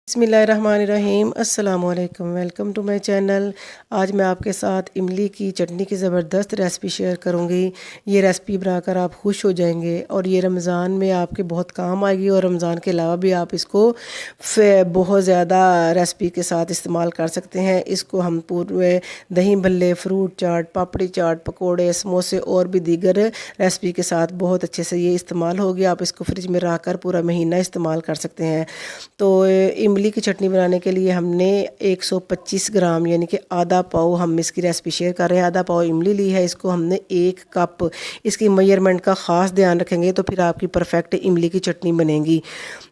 बिस्मिल्लाहिर्रहमानिर्रहीम अस्सलामुअलैकुम। Welcome to my channel. आज मैं आपके साथ इमली की चटनी की ज़बरदस्त रेसिपी शेयर करूंगी। ये रेसिपी बनाकर आप खुश हो जाएंगे और ये रमज़ान में आपके बहुत काम आएगी और रमज़ान के अलावा भी आप इसको बहुत ज़्यादा रेसिपी के साथ इस्तेमाल कर सकते हैं। इसको हम पूरे दही भल्ले, फ्रूट चाट, पापड़ी चाट, पकोड़े, समोसे और भी दीगर रेसिपी के साथ बहुत अच्छे से ये इस्तेमाल होगी। आप इसको फ्रिज में रख कर पूरा महीना इस्तेमाल कर सकते हैं। तो इमली की चटनी बनाने के लिए हमने 125 ग्राम यानी कि आधा पाव हम इसकी रेसिपी शेयर कर रहे हैं। आधा पाव इमली ली है। इसको हमने 1 कप, इसकी मेजरमेंट का ख़ास ध्यान रखेंगे तो फिर आपकी परफेक्ट इमली की चटनी बनेगी।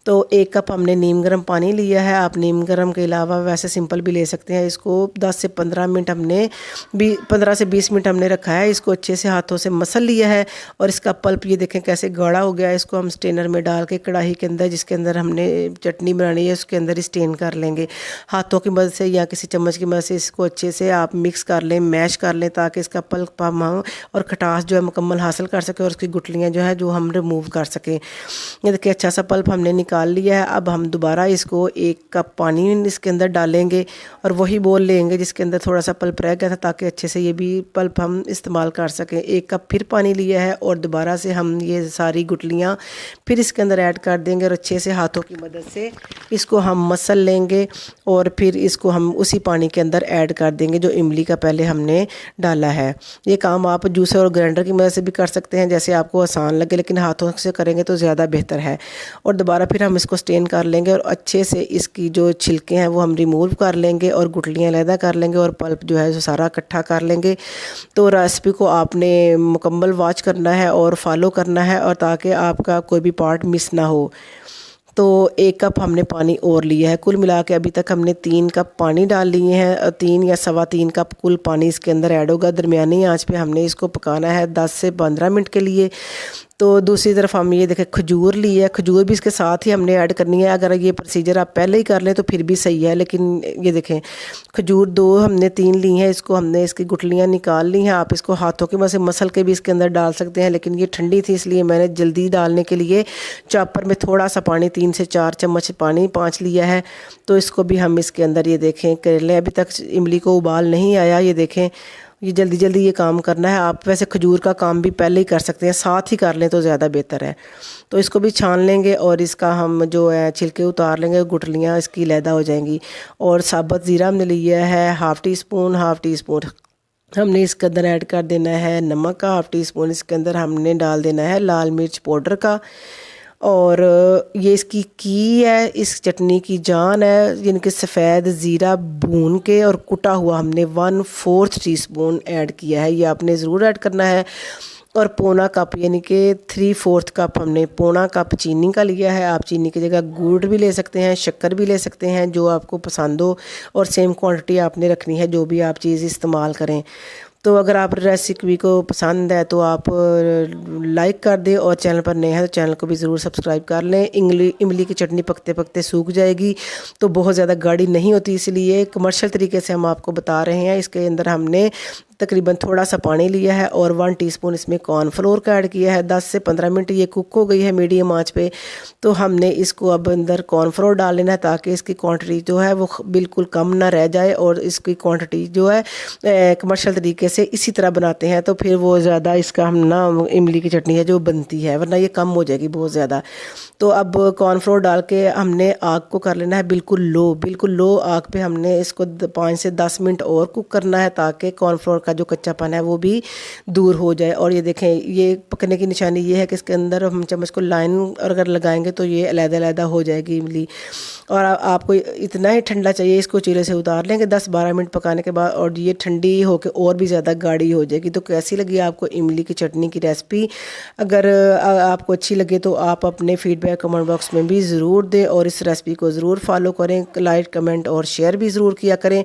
तो 1 कप हमने नीम गर्म पानी लिया है। आप नीम गर्म के अलावा वैसे सिंपल भी ले सकते हैं। इसको 10 से 15 मिनट हमने 15 से 20 मिनट हमने रखा है। इसको अच्छे से हाथों से मसल लिया है और इसका पल्प ये देखें कैसे गाढ़ा हो गया है। इसको हम स्टेनर में डाल के कढ़ाई के अंदर, जिसके अंदर हमने चटनी बनानी है, उसके अंदर स्टेन कर लेंगे। हाथों की मदद से या किसी चम्मच की मदद से इसको अच्छे से आप मिक्स कर लें, मैश कर लें, ताकि इसका पल्प हम और खटास जो है मुकम्मल हासिल कर सके और उसकी गुठलियाँ जो है जो हम रिमूव कर सकें। ये देखिए अच्छा सा पल्प हमने निकाल लिया है। अब हम दोबारा इसको 1 कप पानी इसके अंदर डालेंगे और वही बोल लेंगे जिसके अंदर थोड़ा सा पल्प रह गया था, ताकि अच्छे से ये भी पल्प हम इस्तेमाल कर सकें। 1 कप फिर पानी लिया है और दोबारा से हम ये सारी गुठलियाँ फिर इसके अंदर ऐड कर देंगे और अच्छे से हाथों की मदद से इसको हम मसल लेंगे और फिर इसको हम उसी पानी के अंदर ऐड कर देंगे जो इमली का पहले हमने डाला है। ये काम आप जूसर और ग्राइंडर की मदद से भी कर सकते हैं, जैसे आपको आसान लगे, लेकिन हाथों से करेंगे तो ज़्यादा बेहतर है। और दोबारा फिर हम इसको स्टेन कर लेंगे और अच्छे से इसकी जो छिलके हैं वो हम रिमूव कर लेंगे और गुठलियाँ अलहदा कर लेंगे और पल्प जो है जो सारा इकट्ठा कर लेंगे। तो रेसिपी को आपने मुकम्मल वॉच करना है और फॉलो करना है, और ताकि आपका कोई भी पार्ट मिस ना हो। तो 1 कप हमने पानी और लिया है। कुल मिला के अभी तक हमने 3 कप पानी डाल लिए हैं। 3 या सवा 3 कप कुल पानी इसके अंदर ऐड होगा। दरमियानी आंच पे हमने इसको पकाना है 10 से 15 मिनट के लिए। तो दूसरी तरफ हम ये देखें खजूर ली है, खजूर भी इसके साथ ही हमने ऐड करनी है। अगर ये प्रोसीजर आप पहले ही कर लें तो फिर भी सही है, लेकिन ये देखें खजूर 2 हमने 3 ली हैं। इसको हमने इसकी गुठलियाँ निकाल ली हैं। आप इसको हाथों की मदद से मसल के भी इसके अंदर डाल सकते हैं, लेकिन ये ठंडी थी इसलिए मैंने जल्दी डालने के लिए चॉपर में थोड़ा सा पानी, 3 से 4 चम्मच पानी 5 लिया है। तो इसको भी हम इसके अंदर ये देखें कर लें। अभी तक इमली को उबाल नहीं आया। ये देखें ये जल्दी जल्दी ये काम करना है। आप वैसे खजूर का काम भी पहले ही कर सकते हैं, साथ ही कर लें तो ज़्यादा बेहतर है। तो इसको भी छान लेंगे और इसका हम जो है छिलके उतार लेंगे, गुठलियाँ इसकी लैदा हो जाएंगी। और साबुत ज़ीरा हमने लिया है हाफ़ टी स्पून हमने इसके अंदर ऐड कर देना है नमक का हाफ़ टी स्पून। इसके अंदर हमने डाल देना है लाल मिर्च पाउडर का। और ये इसकी की है, इस चटनी की जान है, यानी कि सफ़ेद ज़ीरा भून के और कुटा हुआ हमने 1/4 टीस्पून ऐड किया है। ये आपने ज़रूर ऐड करना है। और पौना कप यानी कि 3/4 कप हमने पौना कप चीनी का लिया है। आप चीनी की जगह गुड़ भी ले सकते हैं, शक्कर भी ले सकते हैं, जो आपको पसंद हो। और सेम क्वांटिटी आपने रखनी है जो भी आप चीज़ इस्तेमाल करें। तो अगर आप रेसिपी को पसंद है तो आप लाइक कर दें, और चैनल पर नए हैं तो चैनल को भी ज़रूर सब्सक्राइब कर लें। इमली की चटनी पकते पकते सूख जाएगी तो बहुत ज़्यादा गाढ़ी नहीं होती, इसलिए कमर्शियल तरीके से हम आपको बता रहे हैं। इसके अंदर हमने तकरीबन थोड़ा सा पानी लिया है और 1 टीस्पून इसमें कॉर्नफ्लोर का ऐड किया है। 10 से 15 मिनट ये कुक हो गई है मीडियम आंच पे। तो हमने इसको अब अंदर कॉर्नफ्लोर डाल लेना है, ताकि इसकी क्वांटिटी जो है वो बिल्कुल कम ना रह जाए। और इसकी क्वांटिटी जो है कमर्शियल तरीके से इसी तरह बनाते हैं तो फिर वो ज़्यादा इसका हम ना इमली की चटनी है जो बनती है, वरना ये कम हो जाएगी बहुत ज़्यादा। तो अब कॉर्नफ्लोर डाल के हमने आग को कर लेना है बिल्कुल लो आग पे। हमने इसको 5 से 10 मिनट और कुक करना है, ताकि कॉर्नफ्लोर का जो कच्चापन है वो भी दूर हो जाए। और ये देखें ये पकने की निशानी ये है कि इसके अंदर हम चम्मच को लाइन अगर लगाएंगे तो ये अलग-अलग हो जाएगी इमली। और आपको इतना ही ठंडा चाहिए, इसको चूल्हे से उतार लेंगे 10-12 मिनट पकाने के बाद, और ये ठंडी होकर और भी ज़्यादा गाढ़ी हो जाएगी। तो कैसी लगी आपको इमली की चटनी की रेसिपी? अगर आपको अच्छी लगे तो आप अपने फीडबैक कमेंट बॉक्स में भी ज़रूर दें, और इस रेसिपी को ज़रूर फॉलो करें। लाइक, कमेंट और शेयर भी ज़रूर किया करें।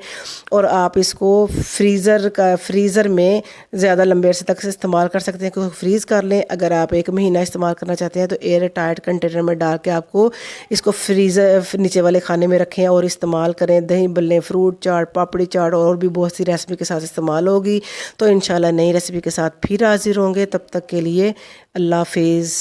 और आप इसको फ्रीज़र में ज़्यादा लंबे अरसे तक से इस्तेमाल कर सकते हैं, क्योंकि फ्रीज़ कर लें। अगर आप 1 महीना इस्तेमाल करना चाहते हैं तो एयर टाइट कंटेनर में डाल के आपको इसको फ्रीज़र नीचे वाले खाने में रखें और इस्तेमाल करें। दही भल्ले, फ्रूट चाट, पापड़ी चाट और भी बहुत सी रेसिपी के साथ इस्तेमाल होगी। तो इंशाल्लाह नई रेसिपी के साथ फिर हाजिर होंगे। तब तक के लिए अल्लाह हाफिज़।